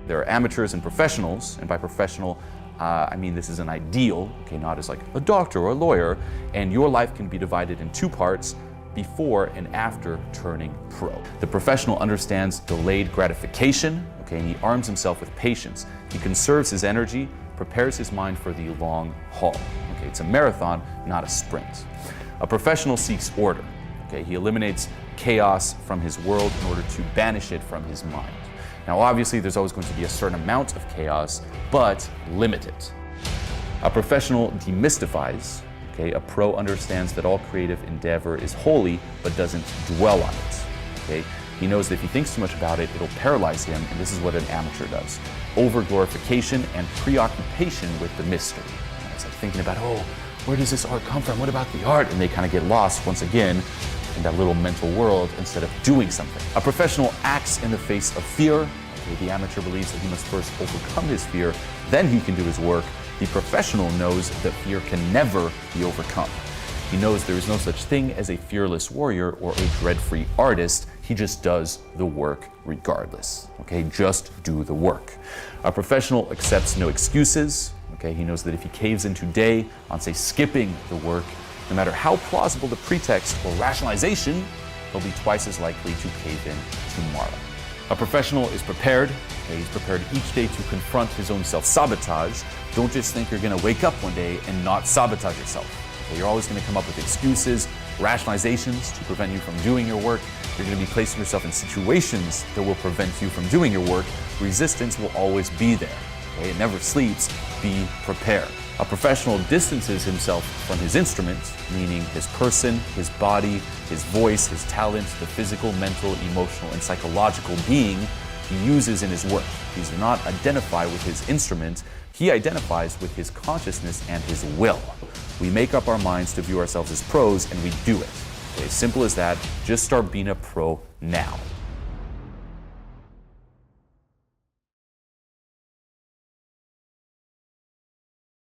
There are amateurs and professionals, and by professional, I mean this is an ideal, okay, not as like a doctor or a lawyer, and your life can be divided in two parts, before and after turning pro. The professional understands delayed gratification, okay, and he arms himself with patience. He conserves his energy, prepares his mind for the long haul. Okay, it's a marathon, not a sprint. A professional seeks order. Okay, he eliminates chaos from his world in order to banish it from his mind. Now, obviously, there's always going to be a certain amount of chaos, but limit it. A professional demystifies. Okay, a pro understands that all creative endeavor is holy, but doesn't dwell on it. Okay, he knows that if he thinks too much about it, it'll paralyze him, and this is what an amateur does. Over-glorification and preoccupation with the mystery. It's like thinking about, oh, where does this art come from? What about the art? And they kind of get lost once again in that little mental world instead of doing something. A professional acts in the face of fear. Okay, the amateur believes that he must first overcome his fear, then he can do his work. The professional knows that fear can never be overcome. He knows there is no such thing as a fearless warrior or a dread-free artist. He just does the work regardless. Okay, just do the work. A professional accepts no excuses. Okay, he knows that if he caves in today on, say, skipping the work, no matter how plausible the pretext or rationalization, he'll be twice as likely to cave in tomorrow. A professional is prepared. Okay, he's prepared each day to confront his own self-sabotage. Don't just think you're going to wake up one day and not sabotage yourself. Okay, you're always going to come up with excuses, rationalizations to prevent you from doing your work. You're going to be placing yourself in situations that will prevent you from doing your work. Resistance will always be there. Okay, it never sleeps. Be prepared. A professional distances himself from his instrument, meaning his person, his body, his voice, his talent, the physical, mental, emotional, and psychological being he uses in his work. He does not identify with his instrument. He identifies with his consciousness and his will. We make up our minds to view ourselves as pros, and we do it. Okay, as simple as that. Just start being a pro now.